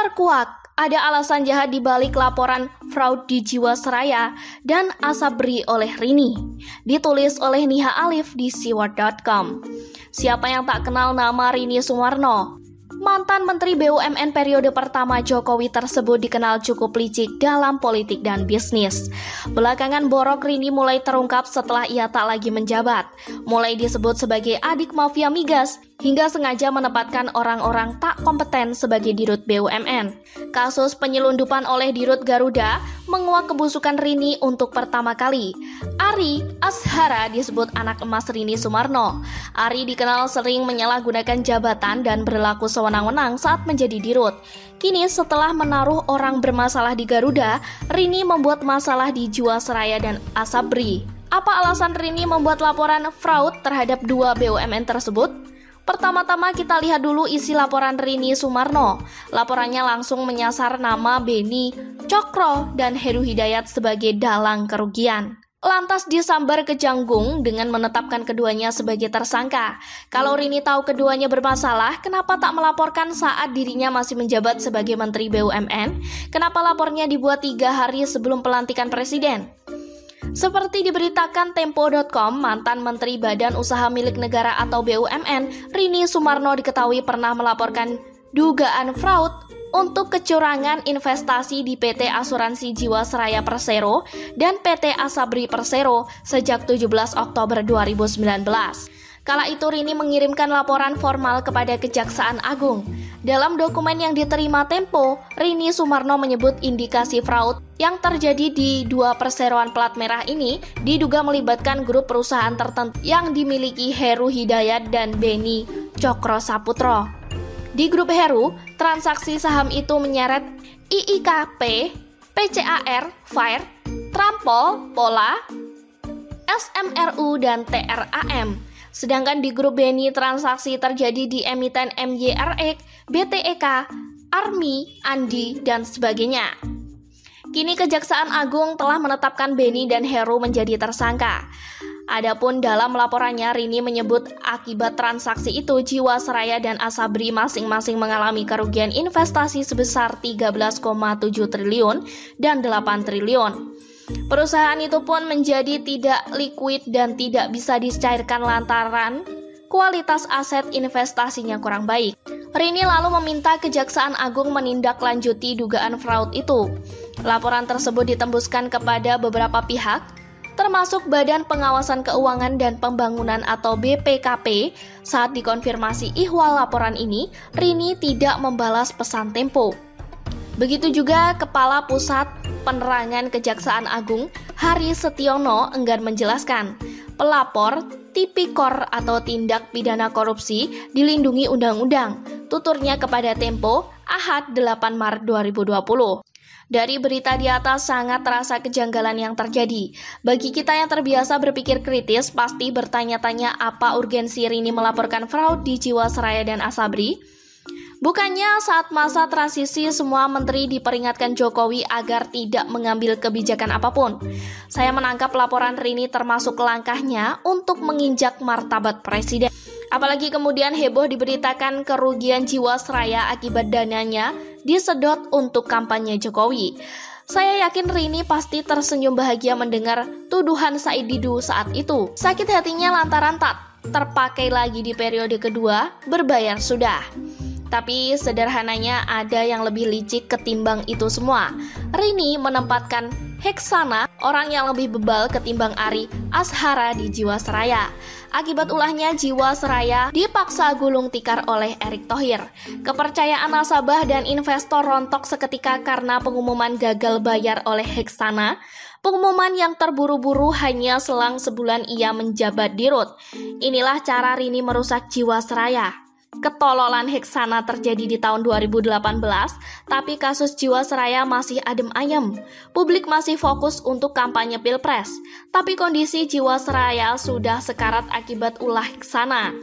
Terkuak, ada alasan jahat di balik laporan fraud di Jiwasraya dan Asabri oleh Rini. Ditulis oleh Niha Alif di siward.com. Siapa yang tak kenal nama Rini Sumarno? Mantan Menteri BUMN periode pertama Jokowi tersebut dikenal cukup licik dalam politik dan bisnis. Belakangan borok Rini mulai terungkap setelah ia tak lagi menjabat. Mulai disebut sebagai adik mafia migas, hingga sengaja menempatkan orang-orang tak kompeten sebagai dirut BUMN. Kasus penyelundupan oleh dirut Garuda menguak kebusukan Rini untuk pertama kali. Ari Ashara disebut anak emas Rini Sumarno. Ari dikenal sering menyalahgunakan jabatan dan berlaku sewenang-wenang saat menjadi dirut. Kini setelah menaruh orang bermasalah di Garuda, Rini membuat masalah di Jiwasraya dan Asabri. Apa alasan Rini membuat laporan fraud terhadap dua BUMN tersebut? Pertama-tama kita lihat dulu isi laporan Rini Sumarno. Laporannya langsung menyasar nama Beni Cokro dan Heru Hidayat sebagai dalang kerugian. Lantas disambar ke Janggung dengan menetapkan keduanya sebagai tersangka. Kalau Rini tahu keduanya bermasalah, kenapa tak melaporkan saat dirinya masih menjabat sebagai Menteri BUMN? Kenapa lapornya dibuat 3 hari sebelum pelantikan Presiden? Seperti diberitakan Tempo.com, mantan Menteri Badan Usaha Milik Negara atau BUMN, Rini Sumarno diketahui pernah melaporkan dugaan fraud untuk kecurangan investasi di PT Asuransi Jiwasraya Persero dan PT Asabri Persero sejak 17 Oktober 2019. Kala itu Rini mengirimkan laporan formal kepada Kejaksaan Agung. Dalam dokumen yang diterima Tempo, Rini Sumarno menyebut indikasi fraud yang terjadi di 2 perseroan plat merah ini diduga melibatkan grup perusahaan tertentu yang dimiliki Heru Hidayat dan Beni Cokro Saputro. Di grup Heru, transaksi saham itu menyeret IIKP, PCAR, FAIR, Trampol, Pola, SMRU, dan TRAM. Sedangkan di grup Beni transaksi terjadi di emiten MYRX, BTEK, Army, Andi, dan sebagainya. Kini Kejaksaan Agung telah menetapkan Beni dan Heru menjadi tersangka. Adapun dalam laporannya, Rini menyebut akibat transaksi itu Jiwasraya dan Asabri masing-masing mengalami kerugian investasi sebesar 13,7 triliun dan 8 triliun. Perusahaan itu pun menjadi tidak likuid dan tidak bisa dicairkan lantaran kualitas aset investasinya kurang baik. Rini lalu meminta Kejaksaan Agung menindaklanjuti dugaan fraud itu. Laporan tersebut ditembuskan kepada beberapa pihak, termasuk Badan Pengawasan Keuangan dan Pembangunan atau BPKP. Saat dikonfirmasi ihwal laporan ini, Rini tidak membalas pesan Tempo. Begitu juga Kepala Pusat Penerangan Kejaksaan Agung, Hari Setiono, enggan menjelaskan. Pelapor tipikor atau tindak pidana korupsi dilindungi undang-undang, tuturnya kepada Tempo, Ahad 8 Maret 2020. Dari berita di atas sangat terasa kejanggalan yang terjadi. Bagi kita yang terbiasa berpikir kritis, pasti bertanya-tanya apa urgensi Rini melaporkan fraud di Jiwasraya dan Asabri. Bukannya saat masa transisi semua menteri diperingatkan Jokowi agar tidak mengambil kebijakan apapun. Saya menangkap laporan Rini termasuk langkahnya untuk menginjak martabat Presiden. Apalagi kemudian heboh diberitakan kerugian Jiwasraya akibat dananya disedot untuk kampanye Jokowi. Saya yakin Rini pasti tersenyum bahagia mendengar tuduhan Said Didu saat itu. Sakit hatinya lantaran tak terpakai lagi di periode kedua, berbayar sudah. Tapi sederhananya ada yang lebih licik ketimbang itu semua. Rini menempatkan Heksana, orang yang lebih bebal ketimbang Ari Ashara di Jiwasraya. Akibat ulahnya Jiwasraya dipaksa gulung tikar oleh Erick Thohir. Kepercayaan nasabah dan investor rontok seketika karena pengumuman gagal bayar oleh Heksana. Pengumuman yang terburu-buru hanya selang sebulan ia menjabat dirut. Inilah cara Rini merusak Jiwasraya. Ketololan Heksana terjadi di tahun 2018, tapi kasus Jiwasraya masih adem ayem. Publik masih fokus untuk kampanye Pilpres, tapi kondisi Jiwasraya sudah sekarat akibat ulah Heksana.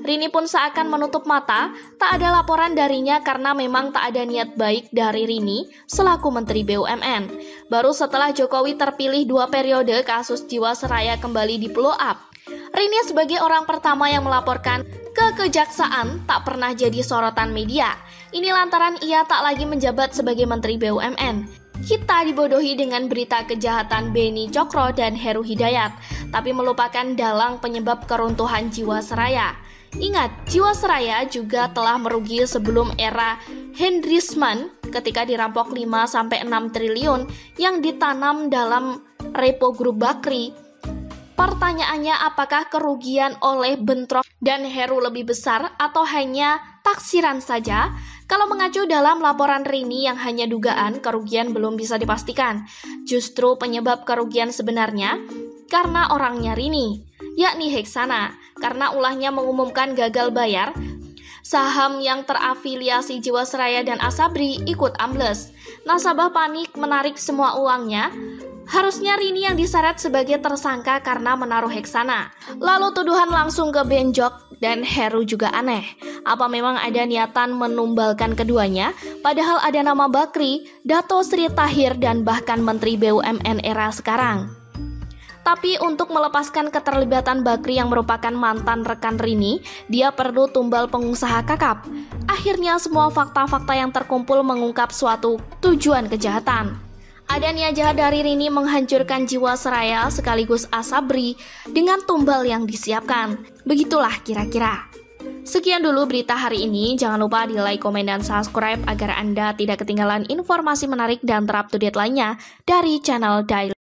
Rini pun seakan menutup mata, tak ada laporan darinya karena memang tak ada niat baik dari Rini selaku Menteri BUMN. Baru setelah Jokowi terpilih 2 periode, kasus Jiwasraya kembali di blow up. Rini sebagai orang pertama yang melaporkan Kekejaksaan tak pernah jadi sorotan media. Ini lantaran ia tak lagi menjabat sebagai Menteri BUMN. Kita dibodohi dengan berita kejahatan Beni Cokro dan Heru Hidayat, tapi melupakan dalang penyebab keruntuhan Jiwasraya. Ingat, Jiwasraya juga telah merugi sebelum era Hendrisman ketika dirampok 5-6 triliun yang ditanam dalam Repo Grup Bakri. Pertanyaannya, apakah kerugian oleh bentrok dan Heru lebih besar atau hanya taksiran saja? Kalau mengacu dalam laporan Rini yang hanya dugaan, kerugian belum bisa dipastikan. Justru penyebab kerugian sebenarnya karena orangnya Rini, yakni Heksana. Karena ulahnya mengumumkan gagal bayar, saham yang terafiliasi Jiwasraya dan Asabri ikut ambles. Nasabah panik menarik semua uangnya. Harusnya Rini yang diseret sebagai tersangka karena menaruh Heksana. Lalu tuduhan langsung ke Benjok dan Heru juga aneh. Apa memang ada niatan menumbalkan keduanya? Padahal ada nama Bakri, Dato Sri Tahir, dan bahkan Menteri BUMN era sekarang. Tapi untuk melepaskan keterlibatan Bakri yang merupakan mantan rekan Rini, dia perlu tumbal pengusaha kakap. Akhirnya semua fakta-fakta yang terkumpul mengungkap suatu tujuan kejahatan. Ada niat jahat dari Rini menghancurkan Jiwasraya sekaligus Asabri dengan tumbal yang disiapkan. Begitulah kira-kira. Sekian dulu berita hari ini. Jangan lupa di like, komen, dan subscribe agar Anda tidak ketinggalan informasi menarik dan terupdate lainnya dari channel Daily.